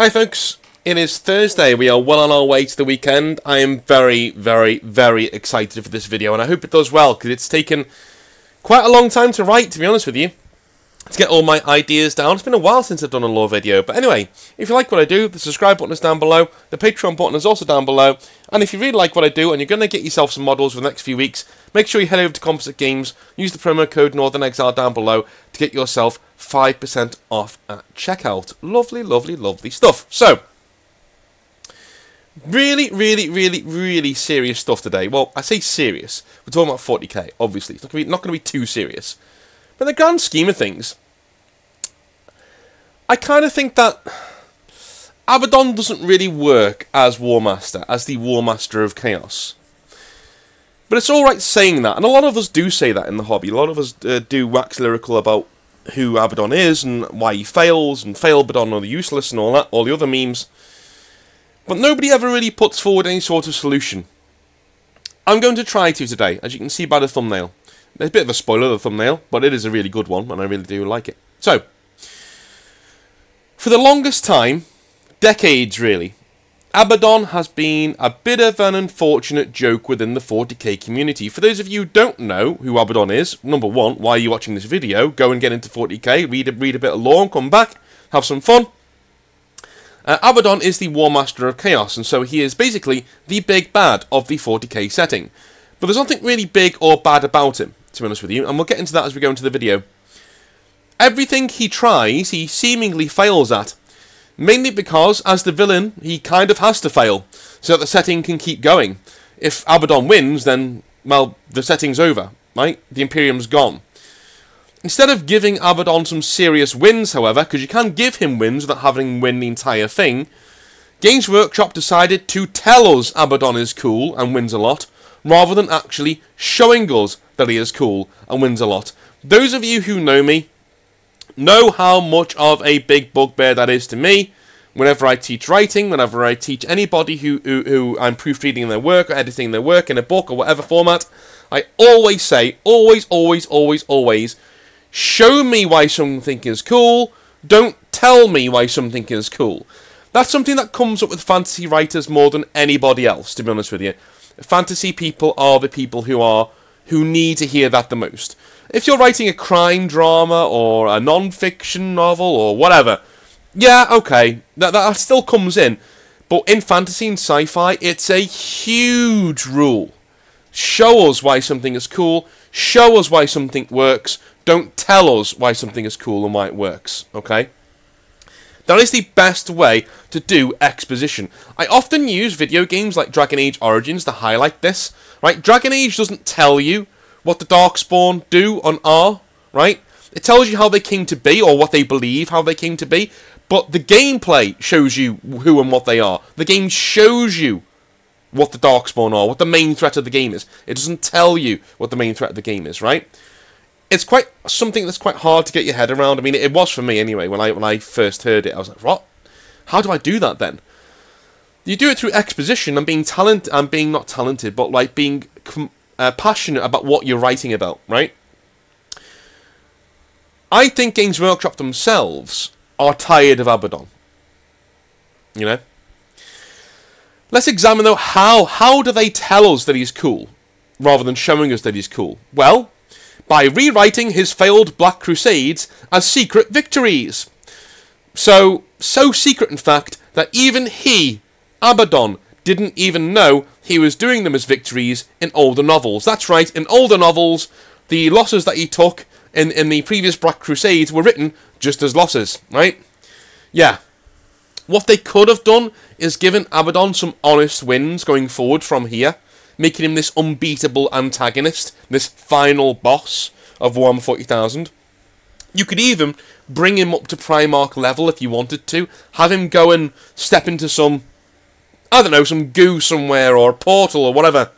Hi folks, it is Thursday. We are well on our way to the weekend. I am very, very, very excited for this video, and I hope it does well, because it's taken quite a long time to write, to be honest with you, to get all my ideas down. It's been a while since I've done a lore video, but anyway, if you like what I do, the subscribe button is down below, the Patreon button is also down below, and if you really like what I do, and you're going to get yourself some models for the next few weeks, make sure you head over to Composite Games, use the promo code Northern Exile down below to get yourself 5% off at checkout. Lovely, lovely, lovely stuff. So, really, really, really, really serious stuff today. Well, I say serious. We're talking about 40k, obviously. It's not going to be too serious. But in the grand scheme of things, I kind of think that Abaddon doesn't really work as Warmaster, as the Warmaster of Chaos. But it's alright saying that, and a lot of us do say that in the hobby. A lot of us do wax lyrical about who Abaddon is, and why he fails, and fail Abaddon or the useless, and all that, all the other memes. But nobody ever really puts forward any sort of solution. I'm going to try to today, as you can see by the thumbnail. There's a bit of a spoiler, the thumbnail, but it is a really good one, and I really do like it. So, for the longest time, decades really, Abaddon has been a bit of an unfortunate joke within the 40k community. For those of you who don't know who Abaddon is, number one, why are you watching this video? Go and get into 40k, read a bit of lore, and come back, have some fun. Abaddon is the Warmaster of Chaos, and so he is basically the big bad of the 40k setting. But there's nothing really big or bad about him, to be honest with you, and we'll get into that as we go into the video. Everything he tries, he seemingly fails at. Mainly because, as the villain, he kind of has to fail, so that the setting can keep going. If Abaddon wins, then, well, the setting's over, right? The Imperium's gone. Instead of giving Abaddon some serious wins, however, because you can give him wins without having him win the entire thing, Games Workshop decided to tell us Abaddon is cool and wins a lot, rather than actually showing us that he is cool and wins a lot. Those of you who know me know how much of a big bugbear that is to me. Whenever I teach writing, whenever I teach anybody who I'm proofreading their work or editing their work in a book or whatever format, I always say, always, always, always, always, show me why something is cool, don't tell me why something is cool. That's something that comes up with fantasy writers more than anybody else, to be honest with you. Fantasy people are the people who need to hear that the most. If you're writing a crime drama or a non-fiction novel or whatever, yeah, okay, that still comes in. But in fantasy and sci-fi, it's a huge rule. Show us why something is cool, show us why something works, don't tell us why something is cool and why it works, okay? That is the best way to do exposition. I often use video games like Dragon Age Origins to highlight this, right? Dragon Age doesn't tell you what the Darkspawn do and are, right? It tells you how they came to be, or what they believe how they came to be, but the gameplay shows you who and what they are. The game shows you what the Darkspawn are, what the main threat of the game is. It doesn't tell you what the main threat of the game is, right? It's quite something that's quite hard to get your head around. I mean, it was for me anyway. When I first heard it, I was like, what? How do I do that then? You do it through exposition and being not talented, but like being passionate about what you're writing about, right? I think Games Workshop themselves are tired of Abaddon. You know? Let's examine though how do they tell us that he's cool, rather than showing us that he's cool? Well, by rewriting his failed Black Crusades as secret victories. So secret in fact that even he, Abaddon, didn't even know he was doing them as victories in older novels. That's right, in older novels, the losses that he took in the previous Black Crusades were written just as losses, right? Yeah. What they could have done is given Abaddon some honest wins going forward from here, making him this unbeatable antagonist, this final boss of Warhammer 40,000. You could even bring him up to Primarch level if you wanted to, have him go and step into some, I don't know, some goo somewhere, or a portal, or whatever,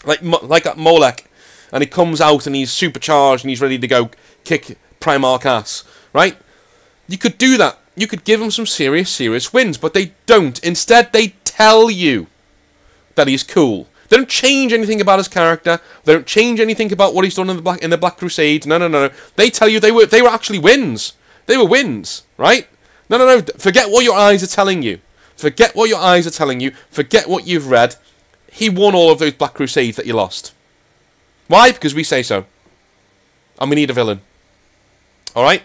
like at Molech, and he comes out and he's supercharged and he's ready to go kick Primarch ass, right? You could do that. You could give him some serious wins, but they don't. Instead, they tell you that he's cool. They don't change anything about his character. They don't change anything about what he's done in the Black Crusade. No. They tell you they were actually wins. They were wins, right? No, no, no. Forget what your eyes are telling you. Forget what your eyes are telling you. Forget what you've read. He won all of those Black Crusades that you lost. Why? Because we say so. And we need a villain. Alright?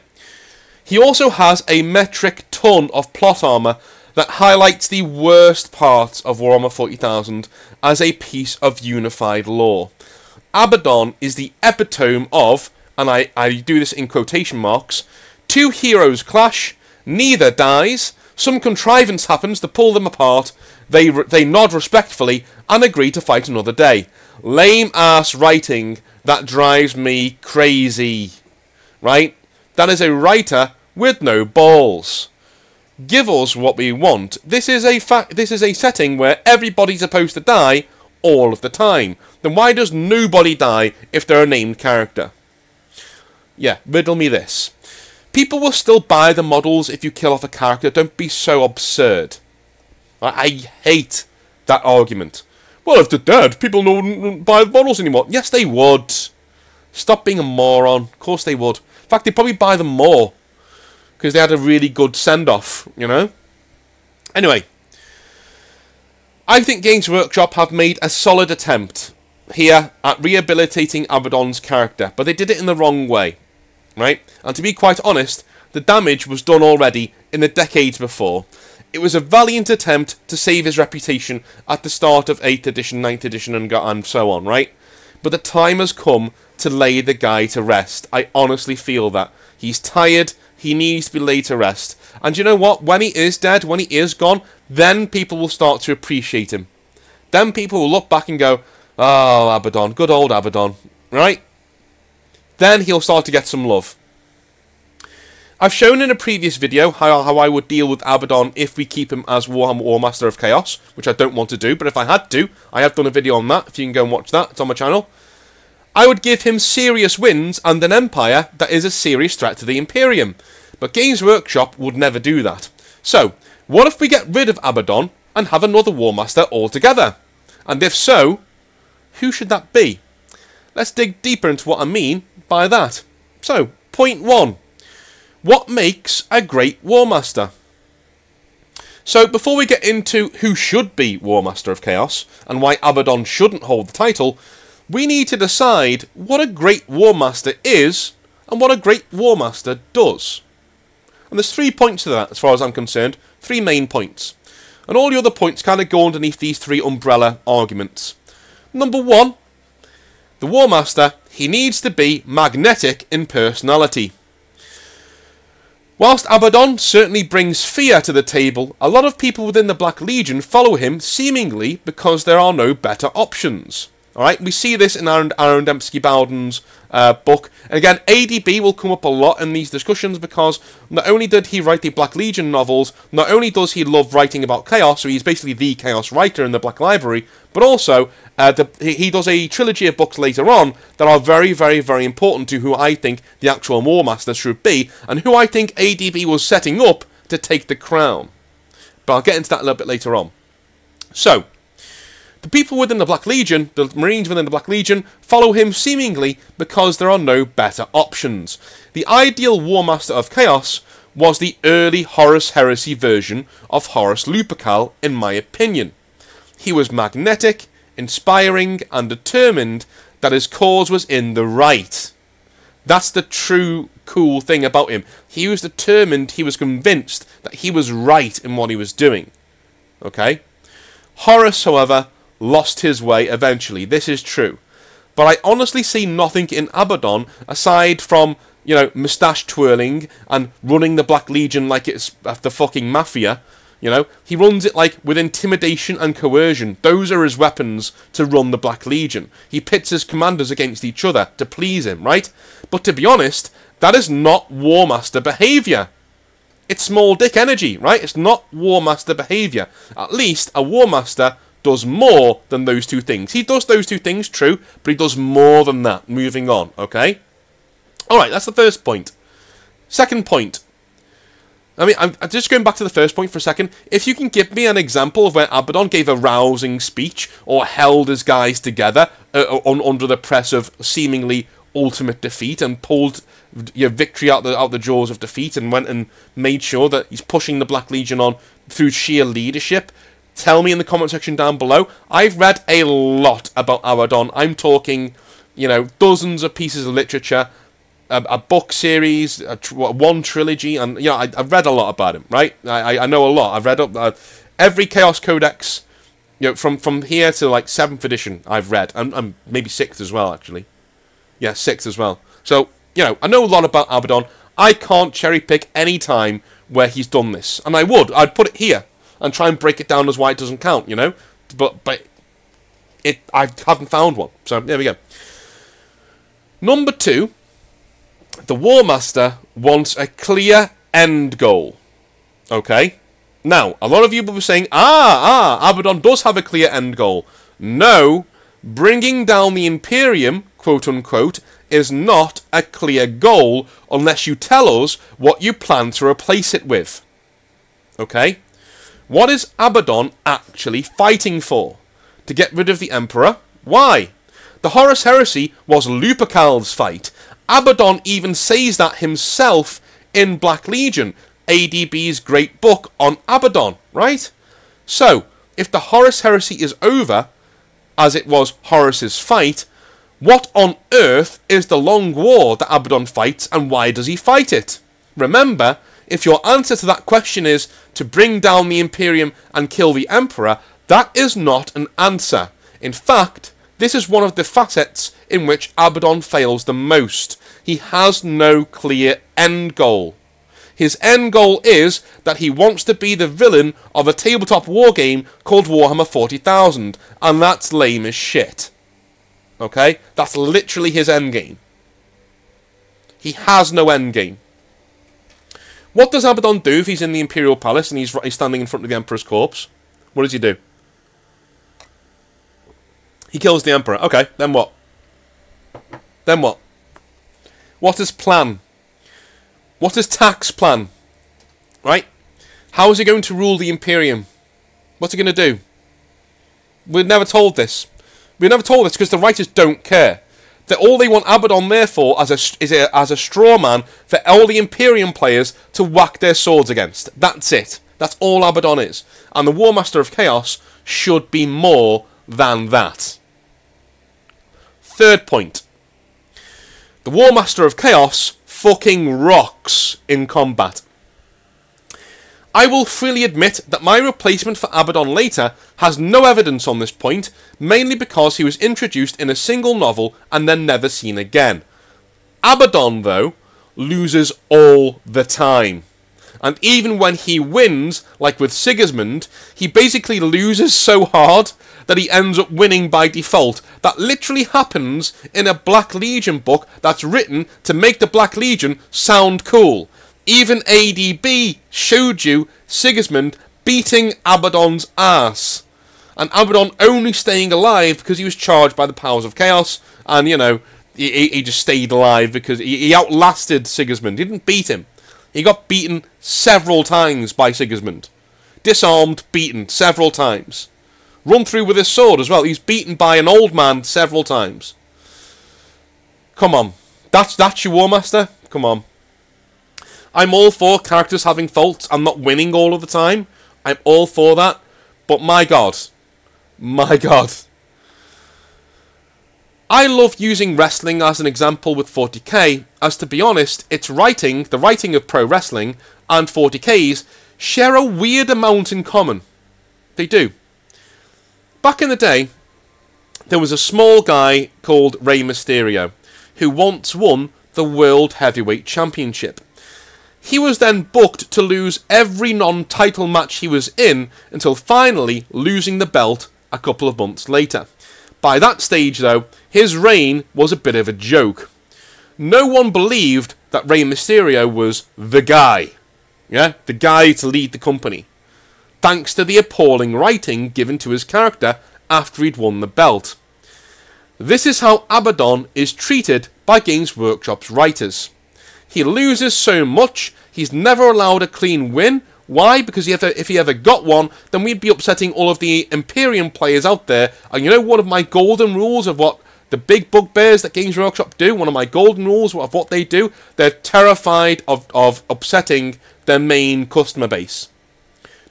He also has a metric ton of plot armor that highlights the worst parts of Warhammer 40,000 as a piece of unified lore. Abaddon is the epitome of, and I do this in quotation marks, two heroes clash, neither dies, some contrivance happens to pull them apart, they nod respectfully and agree to fight another day. Lame ass writing that drives me crazy. Right? That is a writer with no balls. Give us what we want. This is a setting where everybody's supposed to die all of the time. Then why does nobody die if they're a named character? Yeah, riddle me this. People will still buy the models if you kill off a character. Don't be so absurd. I hate that argument. Well, if they're dead, people don't buy the models anymore. Yes, they would. Stop being a moron. Of course they would. In fact, they'd probably buy them more. Because they had a really good send-off, you know? Anyway. I think Games Workshop have made a solid attempt here at rehabilitating Abaddon's character. But they did it in the wrong way. Right? And to be quite honest, the damage was done already in the decades before. It was a valiant attempt to save his reputation at the start of 8th edition, 9th edition and so on, right? But the time has come to lay the guy to rest. I honestly feel that. He's tired. He needs to be laid to rest. And you know what? When he is dead, when he is gone, then people will start to appreciate him. Then people will look back and go, oh, Abaddon, good old Abaddon, right? Then he'll start to get some love. I've shown in a previous video how I would deal with Abaddon if we keep him as Warhammer Warmaster of Chaos, which I don't want to do, but if I had to, I have done a video on that, if you can go and watch that, it's on my channel. I would give him serious wins and an empire that is a serious threat to the Imperium. But Games Workshop would never do that. So, what if we get rid of Abaddon and have another Warmaster altogether? And if so, who should that be? Let's dig deeper into what I mean by that. So, point 1. What makes a great Warmaster? So, before we get into who should be Warmaster of Chaos and why Abaddon shouldn't hold the title, we need to decide what a great Warmaster is and what a great Warmaster does. And there's 3 points to that, as far as I'm concerned. 3 main points. And all the other points kind of go underneath these 3 umbrella arguments. Number 1, the Warmaster, he needs to be magnetic in personality. Whilst Abaddon certainly brings fear to the table, a lot of people within the Black Legion follow him seemingly because there are no better options. Alright, we see this in Aaron Dembski Bowden's book. And again, ADB will come up a lot in these discussions because not only did he write the Black Legion novels, not only does he love writing about Chaos, so he's basically the Chaos writer in the Black Library, but also he does a trilogy of books later on that are very, very, very important to who I think the actual Warmaster should be, and who I think ADB was setting up to take the crown. But I'll get into that a little bit later on. So, the people within the Black Legion, the Marines within the Black Legion, follow him seemingly because there are no better options. The ideal Warmaster of Chaos was the early Horus Heresy version of Horus Lupercal, in my opinion. He was magnetic, inspiring, and determined that his cause was in the right. That's the true cool thing about him. He was determined, he was convinced that he was right in what he was doing. Okay? Horus, however, lost his way eventually. This is true. But I honestly see nothing in Abaddon aside from, you know, moustache twirling and running the Black Legion like it's the fucking mafia. You know, he runs it like with intimidation and coercion. Those are his weapons to run the Black Legion. He pits his commanders against each other to please him, right? But to be honest, that is not Warmaster behaviour. It's small dick energy, right? It's not Warmaster behaviour. At least a Warmaster does more than those 2 things. He does those 2 things, true, but he does more than that. Moving on, okay? Alright, that's the first point. Second point. I mean, I'm just going back to the first point for a second. If you can give me an example of where Abaddon gave a rousing speech or held his guys together under the press of seemingly ultimate defeat and pulled victory out the jaws of defeat and went and made sure that he's pushing the Black Legion on through sheer leadership? Tell me in the comment section down below. I've read a lot about Abaddon. I'm talking, dozens of pieces of literature, a book series, one trilogy, and I've read a lot about him. Right? I know a lot. I've read up every Chaos Codex. From here to like 7th edition, I've read, and maybe 6th as well, actually. Yeah, 6th as well. So, I know a lot about Abaddon. I can't cherry pick any time where he's done this, and I'd put it here and try and break it down as why it doesn't count, But I haven't found one. So there we go. Number 2, the Warmaster wants a clear end goal. Okay. Now, a lot of you will be saying, Abaddon does have a clear end goal. No, bringing down the Imperium, quote-unquote, is not a clear goal unless you tell us what you plan to replace it with. Okay? What is Abaddon actually fighting for? To get rid of the Emperor? Why? The Horus Heresy was Lupercal's fight. Abaddon even says that himself in Black Legion, ADB's great book on Abaddon, right? So, if the Horus Heresy is over, as it was Horus's fight, what on earth is the long war that Abaddon fights, and why does he fight it? Remember, if your answer to that question is to bring down the Imperium and kill the Emperor, that is not an answer. In fact, this is one of the facets in which Abaddon fails the most. He has no clear end goal. His end goal is that he wants to be the villain of a tabletop wargame called Warhammer 40,000, and that's lame as shit. Okay? That's literally his end game. He has no end game. What does Abaddon do if he's in the Imperial Palace and he's standing in front of the Emperor's corpse? What does he do? He kills the Emperor. Okay, then what? Then what? What's his plan? What's his tax plan? Right? How is he going to rule the Imperium? What's he going to do? We're never told this. We're never told this because the writers don't care. That all they want Abaddon there for is as a straw man for all the Imperium players to whack their swords against. That's it. That's all Abaddon is. And the Warmaster of Chaos should be more than that. Third point. The Warmaster of Chaos fucking rocks in combat. I will freely admit that my replacement for Abaddon later has no evidence on this point, mainly because he was introduced in a single novel and then never seen again. Abaddon, though, loses all the time. And even when he wins, like with Sigismund, he basically loses so hard that he ends up winning by default. That literally happens in a Black Legion book that's written to make the Black Legion sound cool. Even ADB showed you Sigismund beating Abaddon's ass. And Abaddon only staying alive because he was charged by the powers of chaos. And, he just stayed alive because he outlasted Sigismund. He didn't beat him. He got beaten several times by Sigismund. Disarmed, beaten several times. Run through with his sword as well. He's beaten by an old man several times. Come on. That's your Warmaster? Come on. I'm all for characters having faults and not winning all of the time. I'm all for that. But my God. My God. I love using wrestling as an example with 40k, as to be honest, the writing of pro wrestling, and 40k's share a weird amount in common. They do. Back in the day, there was a small guy called Rey Mysterio, who once won the World Heavyweight Championship. He was then booked to lose every non-title match he was in, until finally losing the belt a couple of months later. By that stage, though, his reign was a bit of a joke. No one believed that Rey Mysterio was the guy. Yeah, the guy to lead the company. Thanks to the appalling writing given to his character after he'd won the belt. This is how Abaddon is treated by Games Workshop's writers. He loses so much, he's never allowed a clean win. Why? Because if he ever got one, then we'd be upsetting all of the Imperium players out there. And one of my golden rules of what the big bugbears that Games Workshop do, one of my golden rules of what they do, they're terrified of upsetting their main customer base.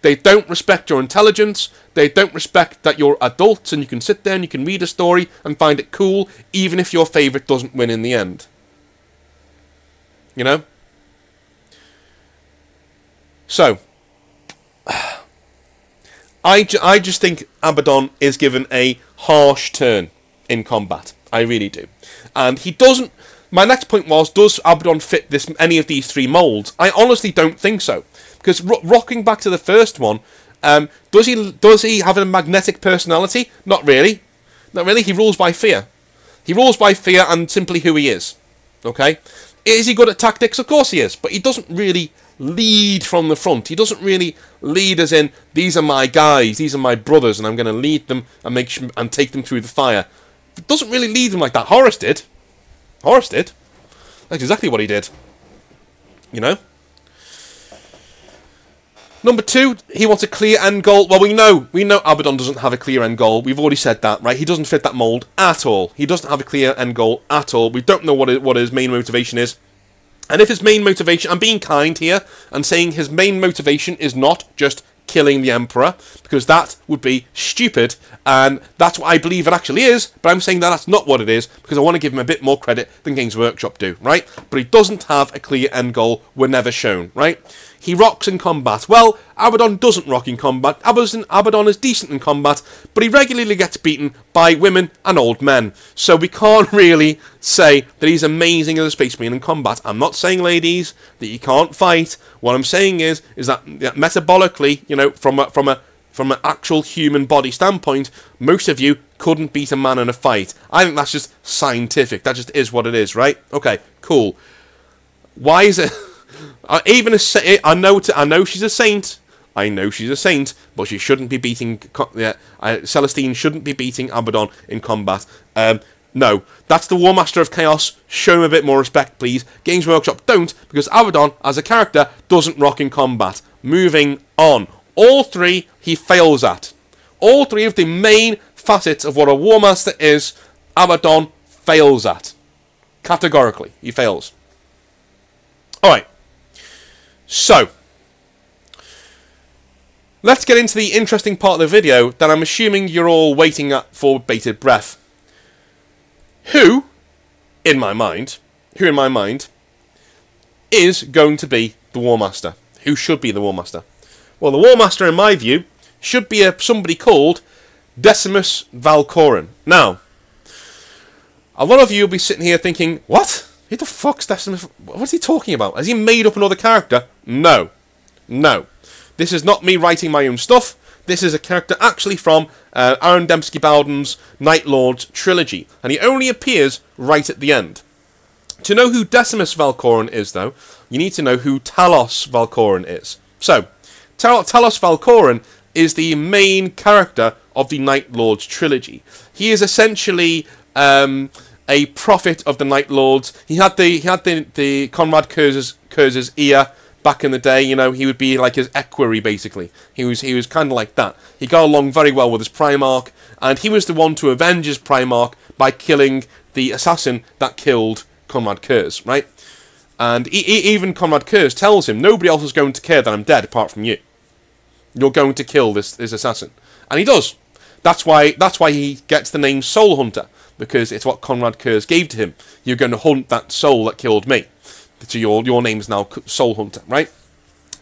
They don't respect your intelligence. They don't respect that you're adults and you can sit there and you can read a story and find it cool, even if your favourite doesn't win in the end. You know? So, I just think Abaddon is given a harsh turn in combat. I really do. And he doesn't... My next point was, does Abaddon fit any of these three moulds? I honestly don't think so. Because rocking back to the first one, does he have a magnetic personality? Not really. Not really. He rules by fear. He rules by fear and simply who he is. Okay? Is he good at tactics? Of course he is. But he doesn't really lead from the front. He doesn't really lead as in, these are my guys, these are my brothers, and I'm going to lead them and and take them through the fire. It doesn't really lead them like that. Horus did. Horus did. That's exactly what he did. You know? Number 2, he wants a clear end goal. Well, we know Abaddon doesn't have a clear end goal. We've already said that, right? He doesn't fit that mould at all. He doesn't have a clear end goal at all. We don't know what his main motivation is. And if his main motivation... I'm being kind here and saying his main motivation is not just killing the Emperor, because that would be stupid, and that's what I believe it actually is, but I'm saying that that's not what it is, because I want to give him a bit more credit than Games Workshop do, right? But he doesn't have a clear end goal. We're never shown, right? He rocks in combat. Well, Abaddon doesn't rock in combat. Abaddon is decent in combat, but he regularly gets beaten by women and old men. So we can't really say that he's amazing as a spaceman in combat. I'm not saying, ladies, that you can't fight. What I'm saying is that metabolically, you know, from an actual human body standpoint, most of you couldn't beat a man in a fight. I think that's just scientific. That just is what it is, right? Okay, cool. Why is it... I know she's a saint. I know she's a saint, but she shouldn't be beating... Celestine shouldn't be beating Abaddon in combat. No, that's the Warmaster of Chaos. Show him a bit more respect, please. Games Workshop don't, because Abaddon, as a character, doesn't rock in combat. Moving on. All 3 he fails at. All 3 of the main facets of what a Warmaster is, Abaddon fails at. Categorically, he fails. Alright. So, let's get into the interesting part of the video that I'm assuming you're all waiting for with bated breath. Who, in my mind, is going to be the Warmaster? Who should be the Warmaster? Well, the Warmaster, in my view, should be somebody called Decimus Valcorin. Now, a lot of you will be sitting here thinking, what? Who the fuck's Decimus? What's he talking about? Has he made up another character? No. No. This is not me writing my own stuff. This is a character actually from Aaron Dembski-Bowden's Night Lords trilogy. And he only appears right at the end. To know who Decimus Valcorin is, though, you need to know who Talos Valcorin is. So, Talos Valcorin is the main character of the Night Lords trilogy. He is essentially... a prophet of the Night Lords. He had the Conrad Kurz's ear back in the day. You know, he would be like his equerry basically. He was kind of like that. He got along very well with his Primarch, and he was the one to avenge his Primarch by killing the assassin that killed Conrad Kurz, right? And even Conrad Kurz tells him, nobody else is going to care that I'm dead apart from you. You're going to kill this assassin, and he does. That's why he gets the name Soul Hunter. Because it's what Conrad Kurz gave to him. You're going to hunt that soul that killed me. So your name is now Soul Hunter, right?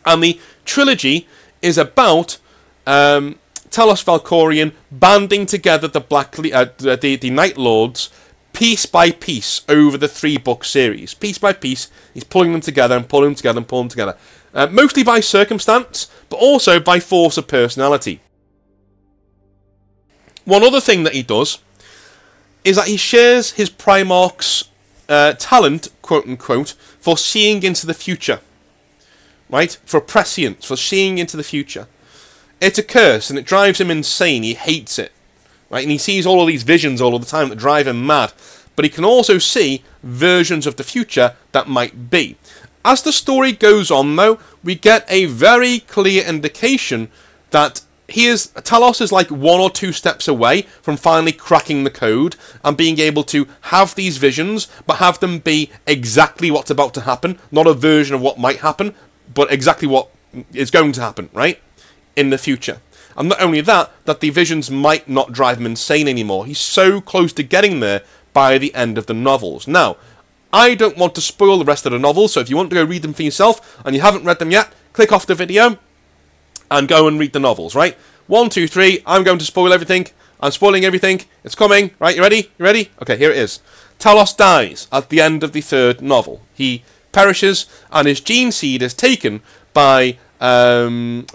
And the trilogy is about Talos Valkorian banding together the Night Lords piece by piece over the 3-book series. Piece by piece, he's pulling them together and pulling them together and pulling them together. Mostly by circumstance, but also by force of personality. One other thing that he does is that he shares his Primarch's talent, quote-unquote, for seeing into the future. Right? For prescience, for seeing into the future. It's a curse, and it drives him insane. He hates it. Right? And he sees all of these visions all of the time that drive him mad. But he can also see versions of the future that might be. As the story goes on, though, we get a very clear indication that Talos is like 1 or 2 steps away from finally cracking the code and being able to have these visions, but have them be exactly what's about to happen, not a version of what might happen, but exactly what is going to happen, right, in the future. And not only that, that the visions might not drive him insane anymore. He's so close to getting there by the end of the novels. Now, I don't want to spoil the rest of the novels, so if you want to go read them for yourself and you haven't read them yet, click off the video and go and read the novels, right? 1, 2, 3, I'm going to spoil everything. I'm spoiling everything. It's coming, right? You ready? You ready? Okay, here it is. Talos dies at the end of the 3rd novel. He perishes, and his gene seed is taken by what's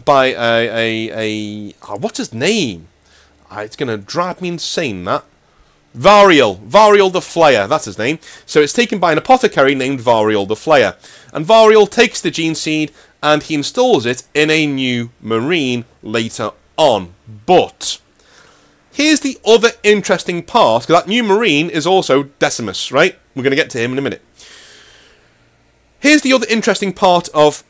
his name? It's going to drive me insane, that. Varial the Flayer, that's his name. So it's taken by an apothecary named Varial the Flayer. And Varial takes the gene seed and he installs it in a new Marine later on. But here's the other interesting part, because that new Marine is also Decimus, right? We're going to get to him in a minute. Here's the other interesting part of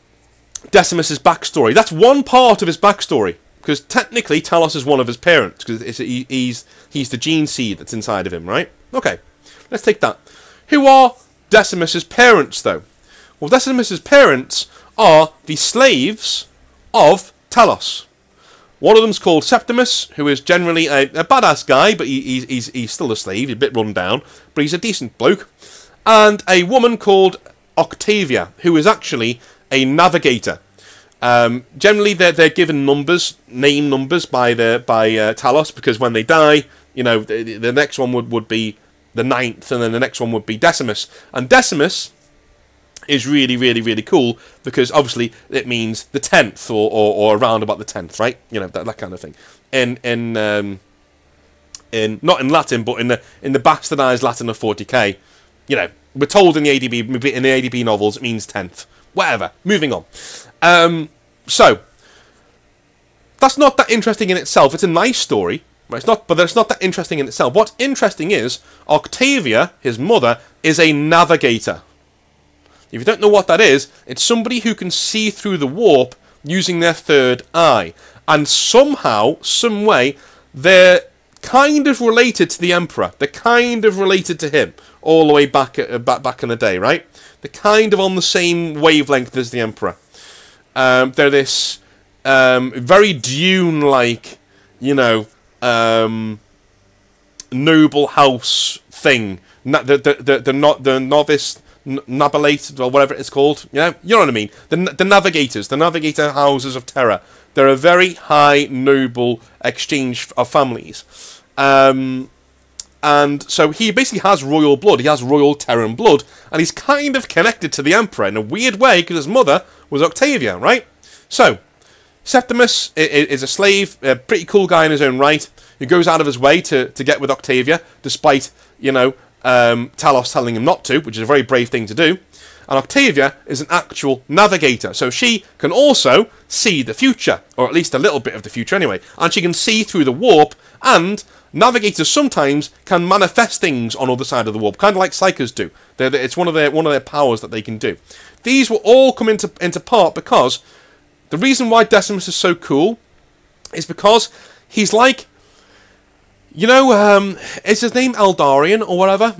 Decimus's backstory. That's one part of his backstory, because technically Talos is one of his parents, because he's the gene seed that's inside of him, right? Okay, let's take that. Who are Decimus's parents, though? Well, Decimus's parents are the slaves of Talos. One of them's called Septimus, who is generally a badass guy, but he's still a slave. He's a bit run down, but he's a decent bloke. And a woman called Octavia, who is actually a navigator. Generally, they're given numbers, name numbers by Talos, because when they die, you know, the next one would be the 9th, and then the next one would be Decimus. And Decimus is really, really, really cool, because obviously it means the 10th, or around about the 10th, right? You know, that kind of thing. In not in Latin, but in the bastardized Latin of 40k, you know, we're told in the ADB novels it means 10th. Whatever. Moving on. So that's not that interesting in itself. It's a nice story, but it's not that interesting in itself. What's interesting is Octavia, his mother, is a navigator. If you don't know what that is, it's somebody who can see through the warp using their 3rd eye, and somehow, some way, they're kind of related to the Emperor. They're kind of related to him all the way back in the day, right? They're kind of on the same wavelength as the Emperor. They're this very Dune-like, you know, noble house thing. The novice Nabalate, or whatever it's called. You know what I mean? The navigators, the navigator houses of terror. They're a very high, noble exchange of families. And so he basically has royal blood. He has royal Terran blood, and he's kind of connected to the Emperor in a weird way, because his mother was Octavia, right? So, Septimus is a slave, a pretty cool guy in his own right, who goes out of his way to get with Octavia, despite, you know, Talos telling him not to, which is a very brave thing to do. And Octavia is an actual navigator, so she can also see the future, or at least a little bit of the future anyway, and she can see through the warp, and navigators sometimes can manifest things on the other side of the warp, kind of like Psychers do. It's one of their powers that they can do. These will all come into part because the reason why Decimus is so cool is because he's like, you know, is his name Eldarion or whatever?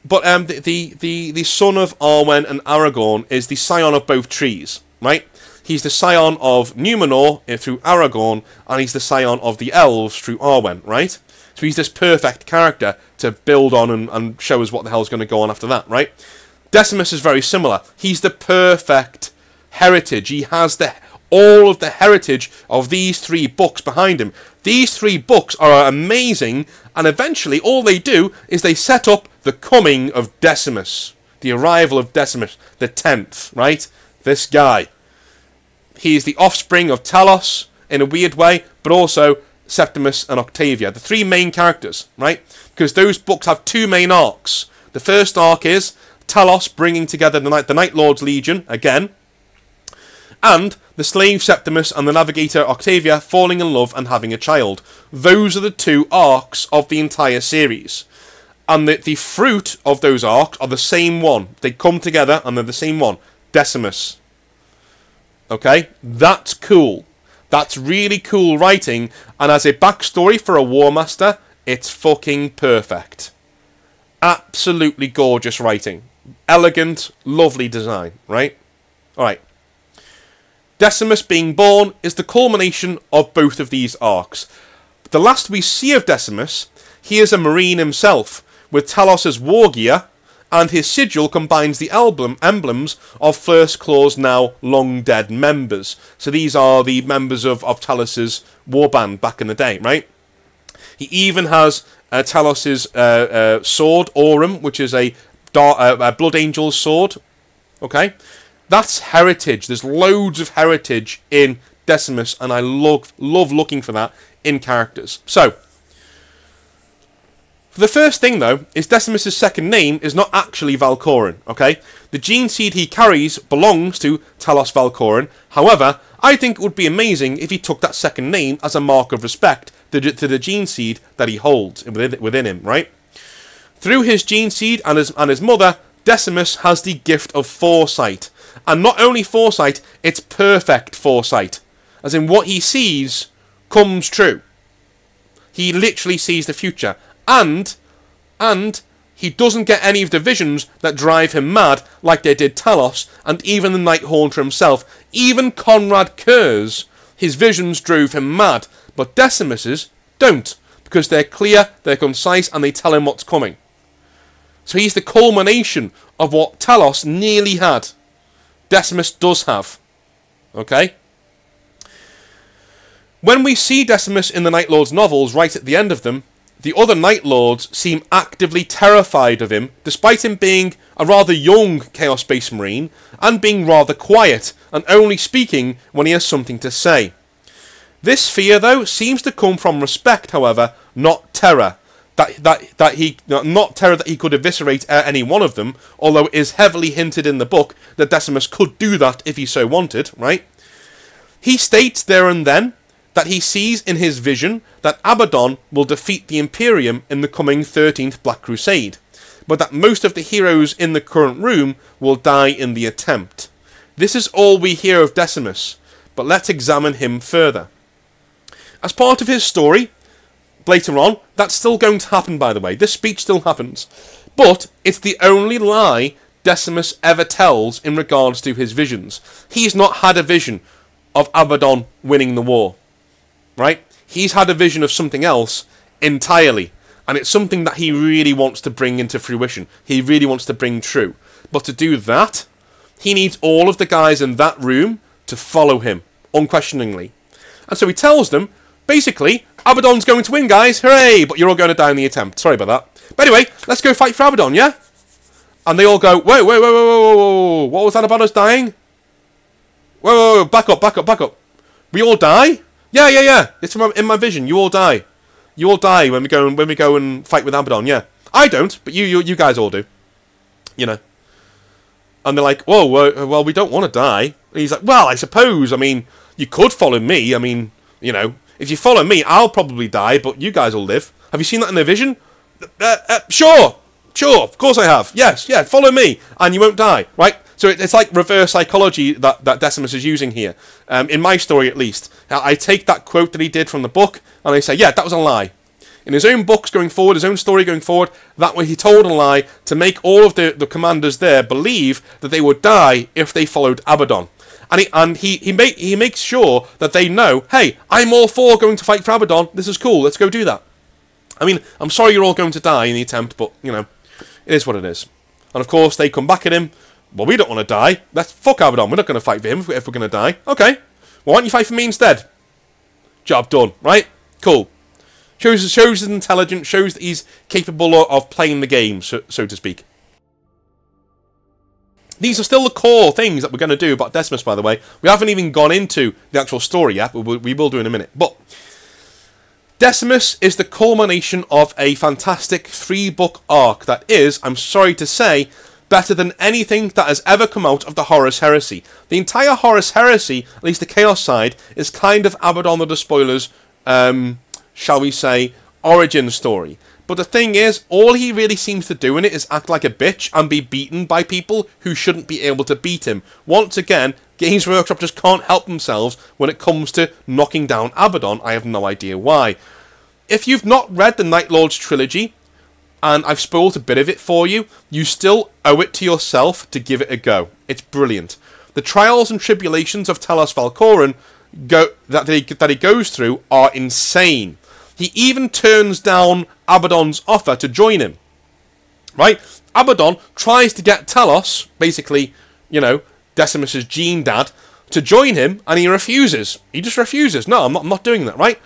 But the son of Arwen and Aragorn is the scion of both trees, right? He's the scion of Numenor through Aragorn, and he's the scion of the elves through Arwen, right? So he's this perfect character to build on and show us what the hell's going to go on after that, right? Decimus is very similar. He's the perfect heritage. He has all of the heritage of these 3 books behind him. These 3 books are amazing, and eventually all they do is they set up the coming of Decimus, the arrival of Decimus, the 10th, right? This guy. He is the offspring of Talos in a weird way, but also Septimus and Octavia, the 3 main characters, right? Because those books have 2 main arcs. The first arc is Talos bringing together the Night Lord's Legion again, and the slave Septimus and the navigator Octavia falling in love and having a child. Those are the 2 arcs of the entire series. And the fruit of those arcs are the same one. They come together and they're the same one. Decimus. Okay? That's cool. That's really cool writing, and as a backstory for a Warmaster, it's fucking perfect. Absolutely gorgeous writing. Elegant, lovely design, right? Alright. Decimus being born is the culmination of both of these arcs. The last we see of Decimus, he is a Marine himself, with Talos's war gear, and his sigil combines the emblems of First Claw's now long-dead members. So these are the members of Talos's warband back in the day, right? He even has Talos's sword, Aurum, which is a Blood Angel's sword. Okay? That's heritage. There's loads of heritage in Decimus, and I love looking for that in characters. So, the first thing, though, is Decimus' second name is not actually Valkorin, okay? The gene seed he carries belongs to Talos Valkorin. However, I think it would be amazing if he took that second name as a mark of respect to the gene seed that he holds within him, right? Through his gene seed and his mother, Decimus has the gift of foresight. And not only foresight, it's perfect foresight. As in, what he sees comes true. He literally sees the future. And he doesn't get any of the visions that drive him mad like they did Talos and even the Night Haunter himself. Even Conrad Kerr's, his visions drove him mad, but Decimus's don't, because they're clear, they're concise, and they tell him what's coming. So he's the culmination of what Talos nearly had. Decimus does have. Okay? When we see Decimus in the Night Lord's novels, right at the end of them, the other Night Lords seem actively terrified of him, despite him being a rather young Chaos Space Marine, and being rather quiet, and only speaking when he has something to say. This fear, though, seems to come from respect, however, not terror. Not terror that he could eviscerate any one of them, although it is heavily hinted in the book that Decimus could do that if he so wanted, right? He states there and then that he sees in his vision that Abaddon will defeat the Imperium in the coming 13th Black Crusade, but that most of the heroes in the current room will die in the attempt. This is all we hear of Decimus, but let's examine him further. As part of his story, later on, that's still going to happen, by the way. This speech still happens. But it's the only lie Decimus ever tells in regards to his visions. He's not had a vision of Abaddon winning the war. Right? He's had a vision of something else entirely. And it's something that he really wants to bring into fruition. He really wants to bring true. But to do that, he needs all of the guys in that room to follow him, unquestioningly. And so he tells them, basically, Abaddon's going to win, guys. Hooray! But you're all going to die in the attempt. Sorry about that. But anyway, let's go fight for Abaddon, yeah? And they all go, whoa. What was that about us dying? Whoa. Back up. We all die? Yeah. It's in my vision. You all die. You all die when we go and fight with Abaddon, yeah. I don't, but you guys all do. You know. And they're like, whoa, well, we don't want to die. And he's like, well, I suppose, I mean, you could follow me. I mean, you know, if you follow me, I'll probably die, but you guys will live. Have you seen that in their vision? Sure, of course I have. Yes, follow me, and you won't die, right? So it's like reverse psychology that Decimus is using here. In my story, at least. I take that quote that he did from the book, and I say, yeah, that was a lie. In his own books going forward, his own story going forward, that way he told a lie to make all of the commanders there believe that they would die if they followed Abaddon. And he makes sure that they know, hey, I'm all for going to fight for Abaddon. This is cool. Let's go do that. I mean, I'm sorry you're all going to die in the attempt, but, you know, it is what it is. And, of course, they come back at him. Well, we don't want to die. Let's fuck Abaddon. We're not going to fight for him if we're going to die. Okay. Well, why don't you fight for me instead? Job done, right? Cool. Shows his intelligence, shows that he's capable of playing the game, so to speak. These are still the core things that we're going to do about Decimus, by the way. We haven't even gone into the actual story yet, but we will do in a minute. But Decimus is the culmination of a fantastic 3-book arc that is, I'm sorry to say, better than anything that has ever come out of the Horus Heresy. The entire Horus Heresy, at least the Chaos side, is kind of Abaddon the Despoiler's, shall we say, origin story. But the thing is, all he really seems to do in it is act like a bitch and be beaten by people who shouldn't be able to beat him. Once again, Games Workshop just can't help themselves when it comes to knocking down Abaddon. I have no idea why. If you've not read the Night Lords trilogy, and I've spoiled a bit of it for you, you still owe it to yourself to give it a go. It's brilliant. The trials and tribulations of Talos Valcoran that he goes through are insane. He even turns down Abaddon's offer to join him. Right? Abaddon tries to get Talos, basically, you know, Decimus' gene dad, to join him, and he refuses. He just refuses. No, I'm not doing that, right?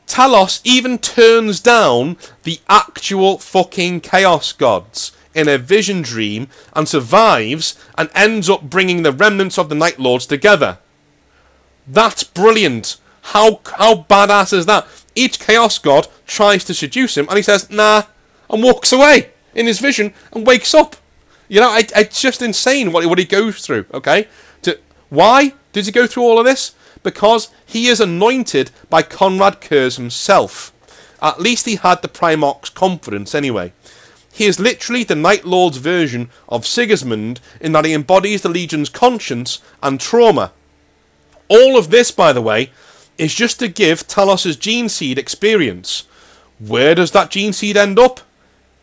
Talos even turns down the actual fucking Chaos Gods in a vision dream and survives and ends up bringing the remnants of the Night Lords together. That's brilliant. How badass is that? Each Chaos God tries to seduce him and he says, nah, and walks away in his vision and wakes up. You know, it's just insane what he goes through, okay? Why does he go through all of this? Because he is anointed by Conrad Kurz himself. At least he had the Primarch's confidence anyway. He is literally the Night Lord's version of Sigismund in that he embodies the Legion's conscience and trauma. All of this, by the way, is just to give Talos' gene seed experience. Where does that gene seed end up?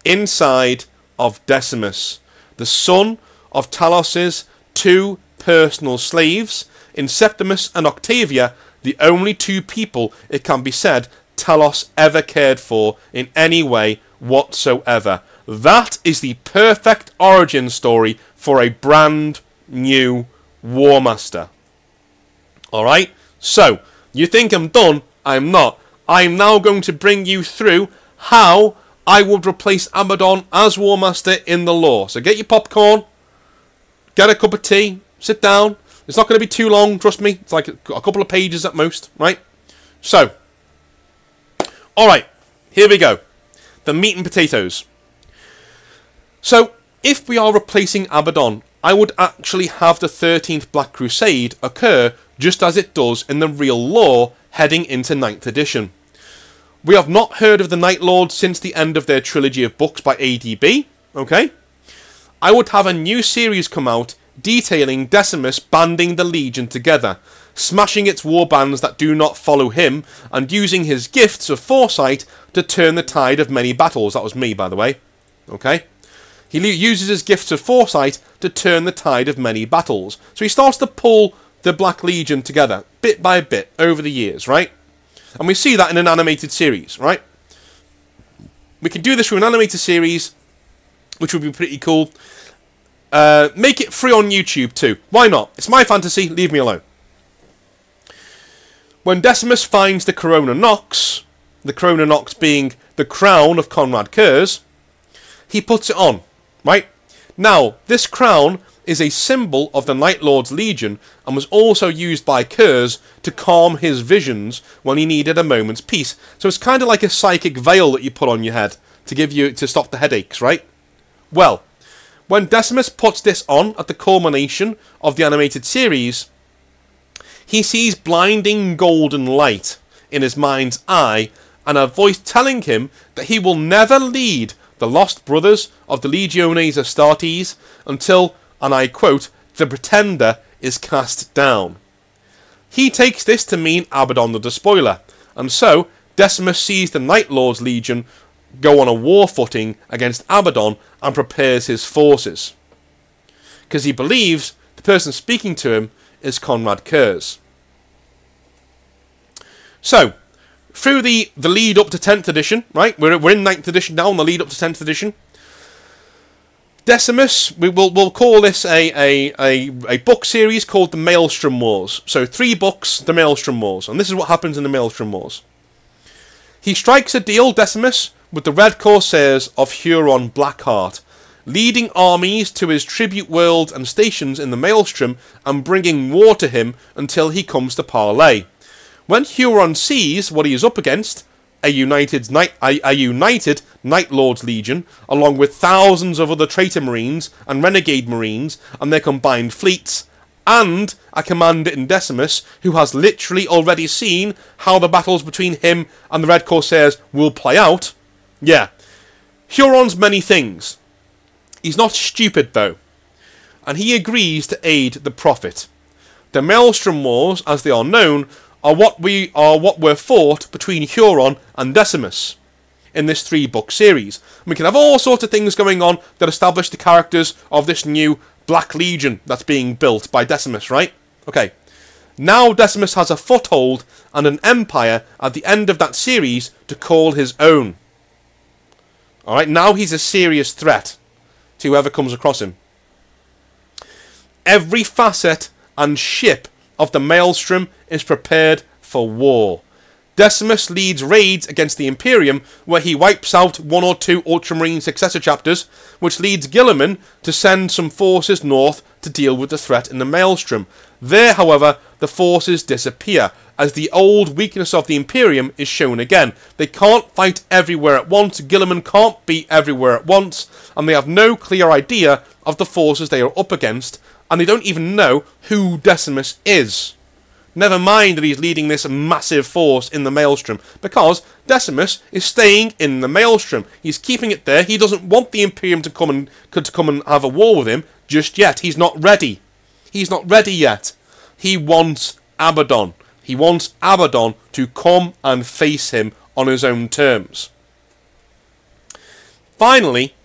Inside of Decimus, the son of Talos' two personal slaves, in Septimus and Octavia, the only two people, it can be said, Talos ever cared for in any way whatsoever. That is the perfect origin story for a brand new Warmaster. Alright? So, you think I'm done? I'm not. I'm now going to bring you through how I would replace Abaddon as Warmaster in the lore. So get your popcorn, get a cup of tea, sit down. It's not going to be too long, trust me. It's like a couple of pages at most, right? So, alright, here we go. The meat and potatoes. So, if we are replacing Abaddon, I would actually have the 13th Black Crusade occur just as it does in the real lore heading into 9th edition. We have not heard of the Night Lords since the end of their trilogy of books by ADB, okay? I would have a new series come out detailing Decimus banding the Legion together, smashing its warbands that do not follow him, and using his gifts of foresight to turn the tide of many battles. That was me, by the way. Okay? He uses his gifts of foresight to turn the tide of many battles. So he starts to pull the Black Legion together, bit by bit, over the years, right? And we see that in an animated series, right? We can do this through an animated series, which would be pretty cool. Make it free on YouTube too. Why not? It's my fantasy, leave me alone. When Decimus finds the Corona Nox being the crown of Conrad Kurz, he puts it on, right? Now, this crown is a symbol of the Night Lord's Legion and was also used by Kurz to calm his visions when he needed a moment's peace. So it's kind of like a psychic veil that you put on your head to stop the headaches, right? Well, when Decimus puts this on at the culmination of the animated series, he sees blinding golden light in his mind's eye and a voice telling him that he will never lead the lost brothers of the Legiones Astartes until, and I quote, the Pretender is cast down. He takes this to mean Abaddon the Despoiler, and so Decimus sees the Night Lord's Legion go on a war footing against Abaddon and prepares his forces. Because he believes the person speaking to him is Conrad Kurz. So, through the lead up to 10th edition, right? We're in 9th edition now, on the lead up to 10th edition. Decimus, we'll call this a book series called the Maelstrom Wars. So 3 books, the Maelstrom Wars. And this is what happens in the Maelstrom Wars. He strikes a deal, Decimus, with the Red Corsairs of Huron Blackheart, leading armies to his tribute worlds and stations in the Maelstrom and bringing war to him until he comes to parley. When Huron sees what he is up against, a united Night Lord's Legion, along with thousands of other traitor marines and renegade marines and their combined fleets, and a commander in Decimus who has literally already seen how the battles between him and the Red Corsairs will play out, yeah, Huron's many things. He's not stupid, though, and he agrees to aid the Prophet. The Maelstrom Wars, as they are known, are what were fought between Huron and Decimus in this 3-book series. We can have all sorts of things going on that establish the characters of this new Black Legion that's being built by Decimus, right? Okay. Now Decimus has a foothold and an empire at the end of that series to call his own. Alright, now he's a serious threat to whoever comes across him. Every facet and ship of the Maelstrom is prepared for war. Decimus leads raids against the Imperium, where he wipes out 1 or 2 Ultramarine successor chapters, which leads Guilliman to send some forces north to deal with the threat in the Maelstrom. There, however, the forces disappear, as the old weakness of the Imperium is shown again. They can't fight everywhere at once, Guilliman can't be everywhere at once, and they have no clear idea of the forces they are up against, and they don't even know who Decimus is. Never mind that he's leading this massive force in the Maelstrom, because Decimus is staying in the Maelstrom. He's keeping it there. He doesn't want the Imperium to come and have a war with him just yet. He's not ready. He's not ready yet. He wants Abaddon. He wants Abaddon to come and face him on his own terms. Finally,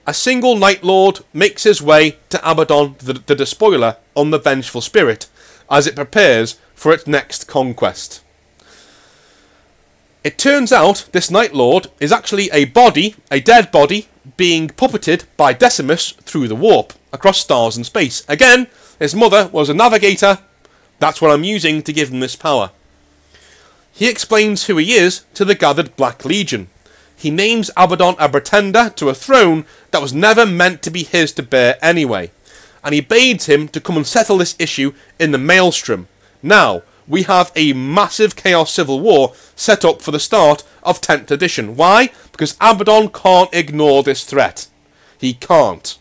a single Night Lord makes his way to Abaddon the Despoiler on the Vengeful Spirit, as it prepares for its next conquest. It turns out this Night Lord is actually a dead body, being puppeted by Decimus through the warp, across stars and space. Again, his mother was a navigator. That's what I'm using to give him this power. He explains who he is to the gathered Black Legion. He names Abaddon a pretender to a throne that was never meant to be his to bear anyway, and he bids him to come and settle this issue in the Maelstrom. Now, we have a massive Chaos Civil War set up for the start of 10th edition. Why? Because Abaddon can't ignore this threat. He can't.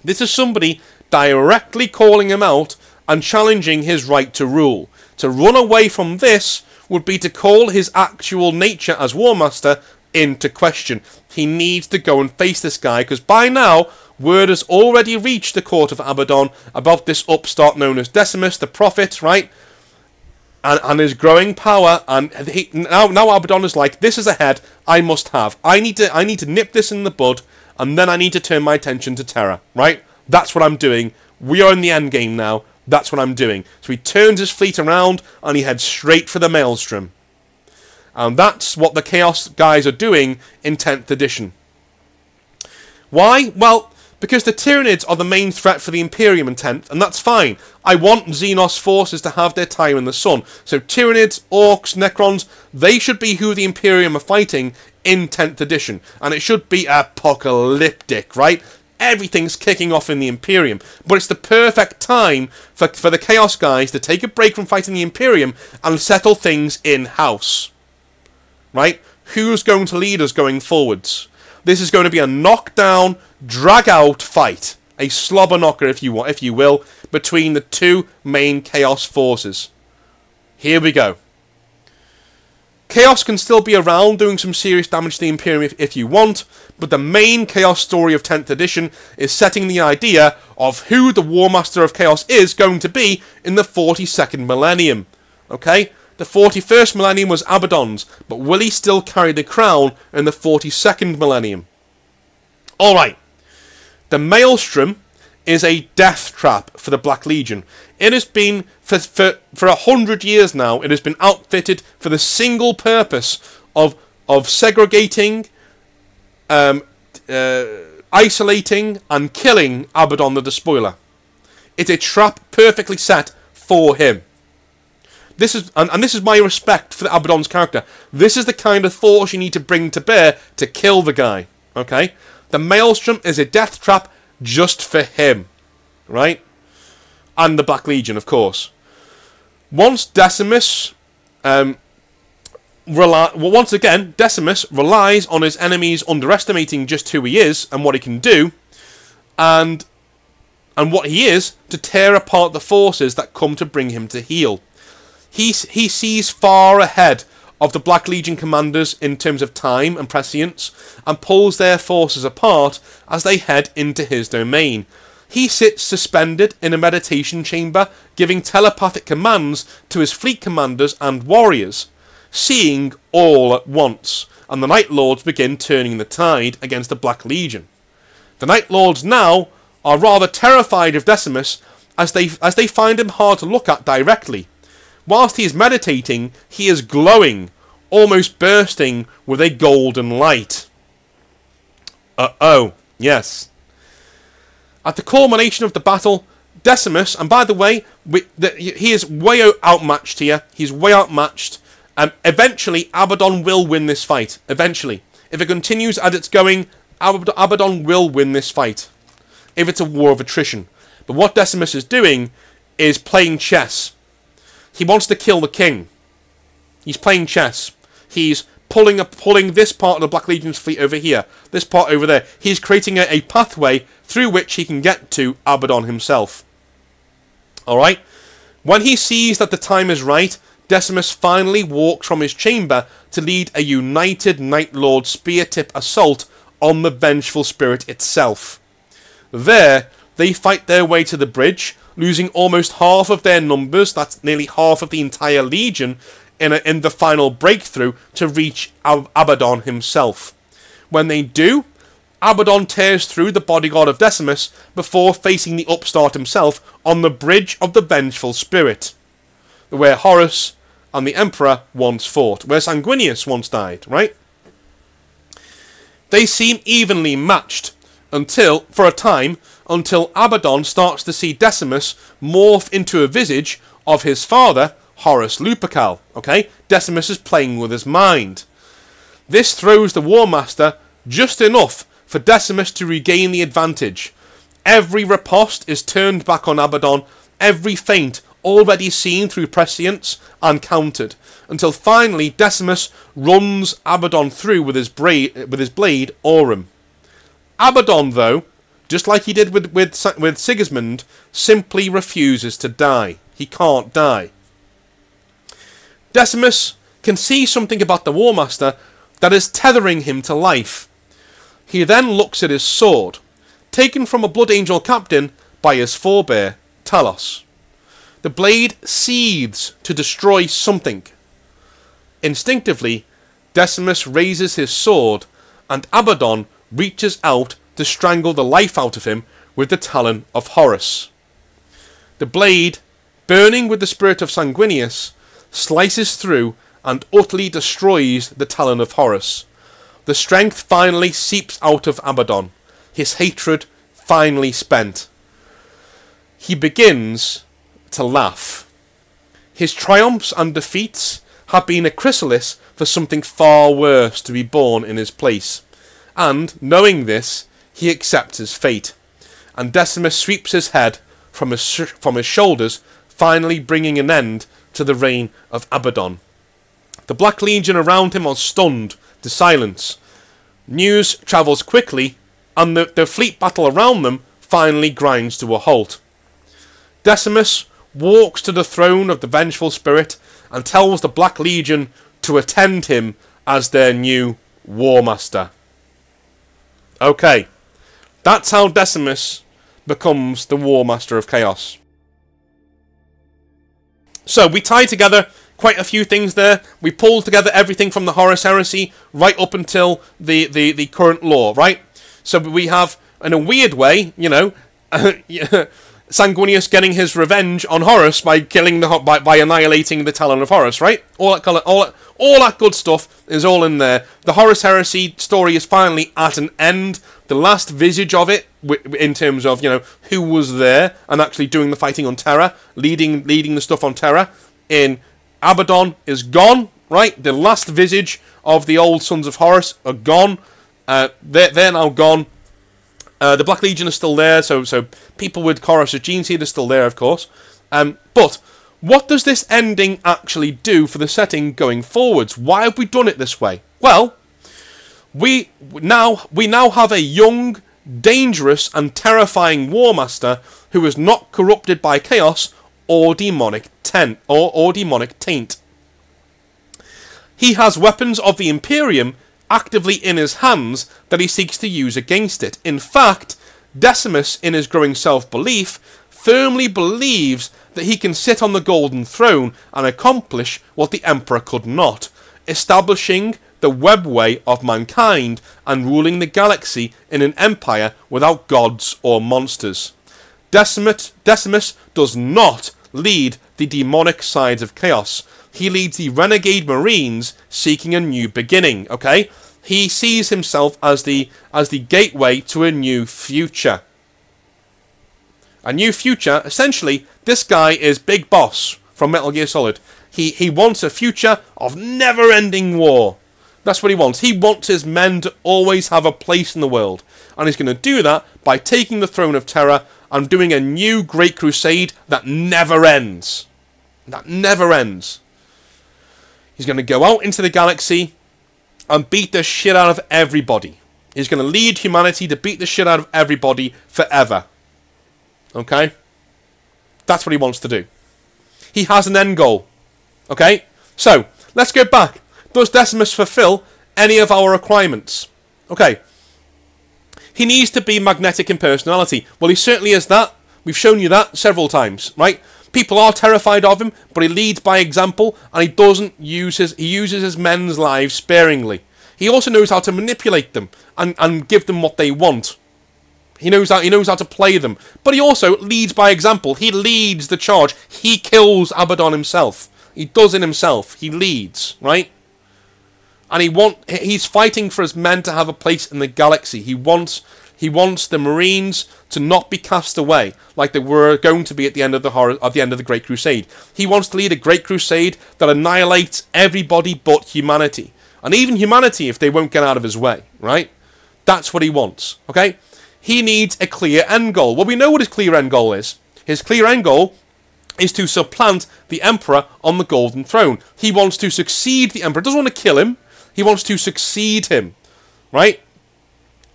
This is somebody directly calling him out and challenging his right to rule. To run away from this would be to call his actual nature as Warmaster into question. He needs to go and face this guy, because by now, word has already reached the court of Abaddon about this upstart known as Decimus, the Prophet, right? And his growing power, and now Abaddon is like, this is a head I must have. I need to nip this in the bud, and then I need to turn my attention to Terra, right? That's what I'm doing. We are in the end game now. That's what I'm doing. So he turns his fleet around, and he heads straight for the Maelstrom. And that's what the Chaos guys are doing in 10th edition. Why? Well, because the Tyranids are the main threat for the Imperium in 10th, and that's fine. I want Xenos forces to have their time in the sun. So Tyranids, Orcs, Necrons, they should be who the Imperium are fighting in 10th edition. And it should be apocalyptic, right? Everything's kicking off in the Imperium. But it's the perfect time for the Chaos guys to take a break from fighting the Imperium and settle things in-house. Right? Who's going to lead us going forwards? This is going to be a knockdown, drag-out fight. A slobber knocker, if you will, between the two main Chaos forces. Here we go. Chaos can still be around doing some serious damage to the Imperium if you want, but the main Chaos story of 10th edition is setting the idea of who the Warmaster of Chaos is going to be in the 42nd millennium. Okay? The 41st millennium was Abaddon's, but will he still carry the crown in the 42nd millennium? Alright. The Maelstrom is a death trap for the Black Legion. It has been, for 100 years now, it has been outfitted for the single purpose of segregating, isolating, and killing Abaddon the Despoiler. It's a trap perfectly set for him. This is my respect for Abaddon's character. This is the kind of force you need to bring to bear to kill the guy. Okay? The Maelstrom is a death trap just for him. Right? And the Black Legion, of course. Once Decimus... once again, Decimus relies on his enemies underestimating just who he is and what he can do. And what he is to tear apart the forces that come to bring him to heel. He sees far ahead of the Black Legion commanders in terms of time and prescience, and pulls their forces apart as they head into his domain. He sits suspended in a meditation chamber, giving telepathic commands to his fleet commanders and warriors, seeing all at once, and the Night Lords begin turning the tide against the Black Legion. The Night Lords now are rather terrified of Decimus, as they find him hard to look at directly. Whilst he is meditating, he is glowing, almost bursting with a golden light. Uh-oh, yes. At the culmination of the battle, Decimus, and by the way, he is way outmatched here. He's way outmatched. Eventually, Abaddon will win this fight. Eventually. If it continues as it's going, Abaddon will win this fight. If it's a war of attrition. But what Decimus is doing is playing chess. He wants to kill the king. He's playing chess. He's pulling this part of the Black Legion's fleet over here. This part over there. He's creating a pathway through which he can get to Abaddon himself. Alright? When he sees that the time is right, Decimus finally walks from his chamber to lead a united Night Lord spear tip assault on the Vengeful Spirit itself. There, they fight their way to the bridge, losing almost half of their numbers, that's nearly half of the entire legion, in the final breakthrough to reach Abaddon himself. When they do, Abaddon tears through the bodyguard of Decimus before facing the upstart himself on the bridge of the Vengeful Spirit, where Horus and the Emperor once fought, where Sanguinius once died, right? They seem evenly matched for a time, until Abaddon starts to see Decimus morph into a visage of his father, Horus Lupercal. Okay? Decimus is playing with his mind. This throws the Warmaster just enough for Decimus to regain the advantage. Every riposte is turned back on Abaddon, every feint already seen through prescience and countered, until finally Decimus runs Abaddon through with his blade Aurum. Abaddon, though, just like he did with Sigismund, simply refuses to die. He can't die. Decimus can see something about the Warmaster that is tethering him to life. He then looks at his sword, taken from a Blood Angel captain by his forebear, Talos. The blade seethes to destroy something. Instinctively, Decimus raises his sword, and Abaddon reaches out to strangle the life out of him with the talon of Horus. The blade, burning with the spirit of Sanguinius, slices through and utterly destroys the talon of Horus. The strength finally seeps out of Abaddon, his hatred finally spent. He begins to laugh. His triumphs and defeats have been a chrysalis for something far worse to be born in his place, and, knowing this, he accepts his fate, and Decimus sweeps his head from his shoulders, finally bringing an end to the reign of Abaddon. The Black Legion around him are stunned to silence. News travels quickly, and the fleet battle around them finally grinds to a halt. Decimus walks to the throne of the Vengeful Spirit and tells the Black Legion to attend him as their new Warmaster. Okay, that's how Decimus becomes the Warmaster of Chaos. So we tie together quite a few things there. We pulled together everything from the Horus Heresy right up until the current law, right? So we have, in a weird way, you know, Sanguinius getting his revenge on Horus by killing by annihilating the Talon of Horus, right? All that good stuff is all in there. The Horus Heresy story is finally at an end. The last visage of it, in terms of, you know, who was there and actually doing the fighting on Terra, leading the stuff on Terra, in Abaddon is gone, right? The last visage of the old Sons of Horus are gone. They're now gone. The Black Legion is still there, so people with Horus' gene seed are still there, of course. But what does this ending actually do for the setting going forwards? Why have we done it this way? Well, we now have a young, dangerous, and terrifying Warmaster who is not corrupted by chaos or demonic taint. He has weapons of the Imperium actively in his hands that he seeks to use against it. In fact, Decimus, in his growing self-belief, firmly believes that he can sit on the Golden Throne and accomplish what the Emperor could not, establishing the webway of mankind and ruling the galaxy in an empire without gods or monsters. Decimus does not lead the demonic sides of chaos. He leads the renegade marines seeking a new beginning, okay? He sees himself as the gateway to a new future. A new future, essentially, this guy is Big Boss from Metal Gear Solid. He wants a future of never-ending war. That's what he wants. He wants his men to always have a place in the world. And he's going to do that by taking the Throne of Terror and doing a new Great Crusade that never ends. That never ends. He's going to go out into the galaxy and beat the shit out of everybody. He's going to lead humanity to beat the shit out of everybody forever. Okay? That's what he wants to do. He has an end goal. Okay? So, let's go back. Does Decimus fulfill any of our requirements? Okay. He needs to be magnetic in personality. Well, he certainly is that. We've shown you that several times, right? People are terrified of him, but he leads by example, and he uses his men's lives sparingly. He also knows how to manipulate them and give them what they want. He knows how to play them. But he also leads by example. He leads the charge. He kills Abaddon himself. He does it himself. He leads, right? And he's fighting for his men to have a place in the galaxy. He wants the Marines to not be cast away like they were going to be at the end of the Great Crusade. He wants to lead a Great Crusade that annihilates everybody but humanity. And even humanity if they won't get out of his way, right? That's what he wants, okay? He needs a clear end goal. Well, we know what his clear end goal is. His clear end goal is to supplant the Emperor on the Golden Throne. He wants to succeed the Emperor. He doesn't want to kill him. He wants to succeed him, right?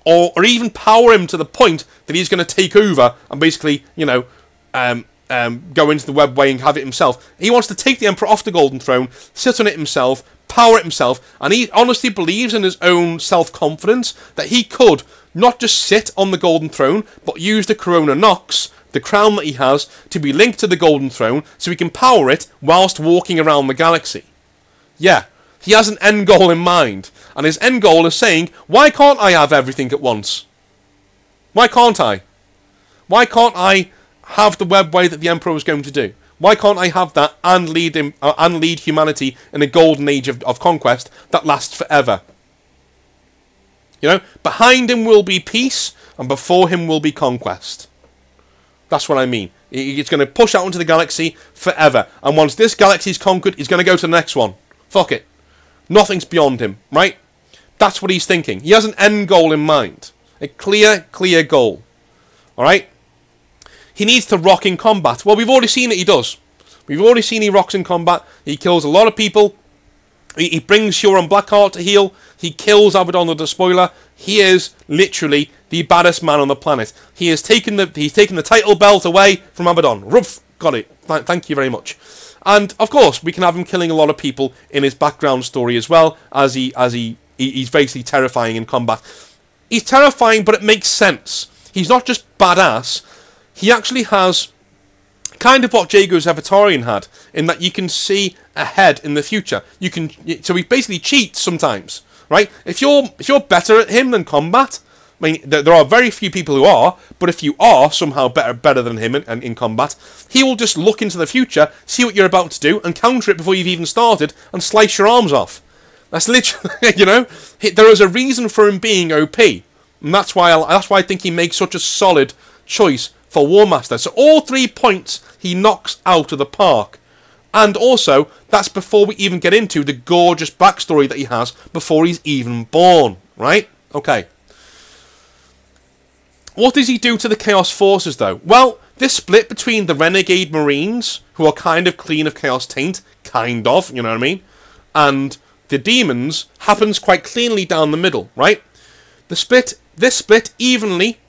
Or even power him to the point that he's going to take over and basically, go into the webway and have it himself. He wants to take the Emperor off the Golden Throne, sit on it himself, power it himself, and he honestly believes in his own self-confidence that he could not just sit on the Golden Throne, but use the Corona Nox, the crown that he has, to be linked to the Golden Throne so he can power it whilst walking around the galaxy. Yeah. He has an end goal in mind, and his end goal is saying, why can't I have everything at once? Why can't I? Why can't I have the webway that the Emperor was going to do? Why can't I have that and lead humanity in a golden age of conquest that lasts forever? Behind him will be peace, and before him will be conquest. That's what I mean. He's going to push out into the galaxy forever, and once this galaxy is conquered, he's going to go to the next one. Fuck it. Nothing's beyond him, right? That's what he's thinking. He has an end goal in mind. A clear goal. Alright? He needs to rock in combat. Well, we've already seen that he does. We've already seen he rocks in combat. He kills a lot of people. He brings Huron Blackheart to heal. He kills Abaddon the Despoiler. He is literally the baddest man on the planet. He's taken the title belt away from Abaddon. Ruff, got it. Thank you very much. And, of course, we can have him killing a lot of people in his background story as well, as he's basically terrifying in combat. He's terrifying, but it makes sense. He's not just badass. He actually has kind of what Jago Zevitarian had, in that you can see ahead in the future. So he basically cheats sometimes, right? If you're better at him than combat, I mean, there are very few people who are, but if you are somehow better than him in combat, he will just look into the future, see what you're about to do, and counter it before you've even started, and slice your arms off. That's literally, there is a reason for him being OP, and that's why I think he makes such a solid choice for Warmaster. So all 3 points he knocks out of the park. And also, that's before we even get into the gorgeous backstory that he has before he's even born, right? Okay. What does he do to the Chaos Forces, though? Well, this split between the Renegade Marines, who are kind of clean of Chaos Taint, kind of, you know what I mean, and the Demons happens quite cleanly down the middle, right? This splits evenly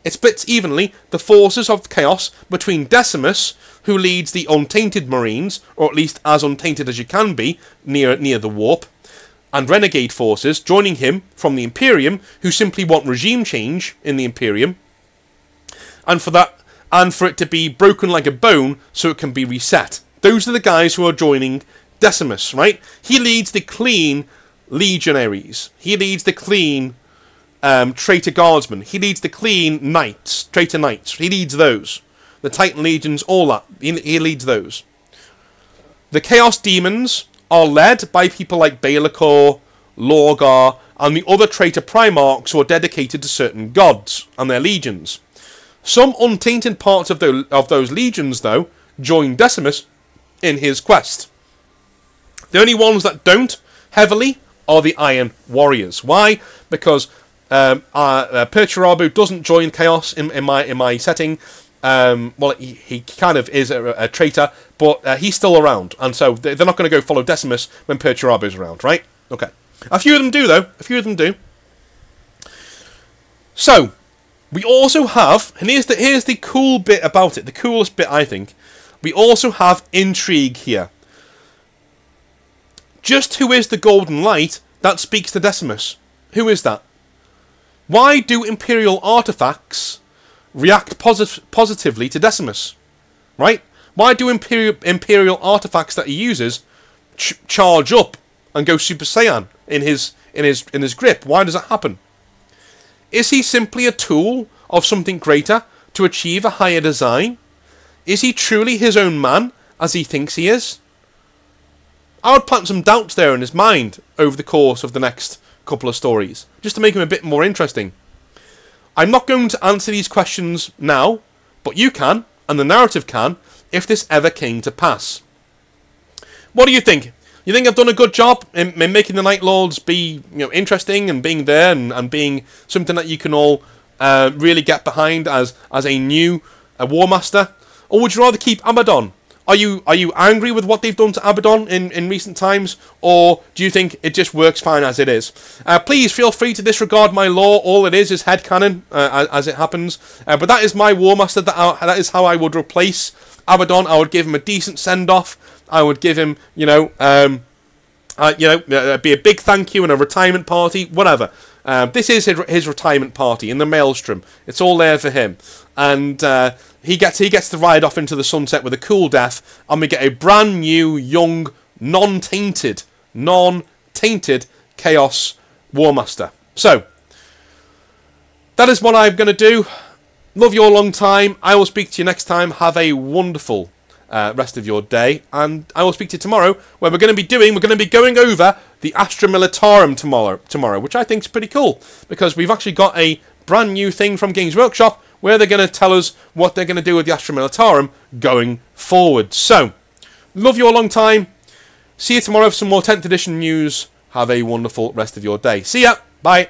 the forces of Chaos between Decimus, who leads the Untainted Marines, or at least as untainted as you can be, near the Warp, and renegade forces joining him from the Imperium, who simply want regime change in the Imperium, and for it to be broken like a bone so it can be reset. Those are the guys who are joining Decimus, right? He leads the clean legionaries. He leads the clean traitor guardsmen. He leads the clean knights, traitor knights. He leads those. The Titan legions, all that. He leads those. The Chaos demons are led by people like Baelacor, Lorgar, and the other traitor primarchs who are dedicated to certain gods and their legions. Some untainted parts of those legions, though, join Decimus in his quest. The only ones that don't heavily are the Iron Warriors. Why? Because Perturabo doesn't join Chaos in my setting. Well, he kind of is a traitor, but he's still around, and so they're not going to go follow Decimus when Perturabo's around, right? Okay. A few of them do, though. A few of them do. So, we also have, and here's the cool bit about it, the coolest bit, I think. We also have intrigue here. Just who is the Golden Light that speaks to Decimus? Who is that? Why do Imperial artifacts react positively to Decimus? Right? Why do Imperial artifacts that he uses charge up and go Super Saiyan in his grip? Why does that happen? Is he simply a tool of something greater to achieve a higher design? Is he truly his own man, as he thinks he is? I would plant some doubts there in his mind over the course of the next couple of stories, just to make him a bit more interesting. I'm not going to answer these questions now, but you can, and the narrative can, if this ever came to pass. What do you think? You think I've done a good job in making the Night Lords be, interesting and being there and being something that you can all really get behind as a new War Master? Or would you rather keep Abaddon? Are you angry with what they've done to Abaddon in recent times, or do you think it just works fine as it is? Please feel free to disregard my lore. All it is headcanon as it happens. But that is my War Master. That is how I would replace Abaddon. I would give him a decent send off. I would give him, be a big thank you and a retirement party, whatever. This is his retirement party in the Maelstrom. It's all there for him, and he gets to ride off into the sunset with a cool death, and we get a brand new, young, non-tainted Chaos War Master. So that is what I'm going to do. Love you all long time. I will speak to you next time. Have a wonderful rest of your day, and I will speak to you tomorrow, where we're going to be going over the Astra Militarum tomorrow, which I think is pretty cool, because we've actually got a brand new thing from Games Workshop where they're going to tell us what they're going to do with the Astra Militarum going forward. So, love you all long time. See you tomorrow for some more 10th edition news. Have a wonderful rest of your day. See ya. Bye.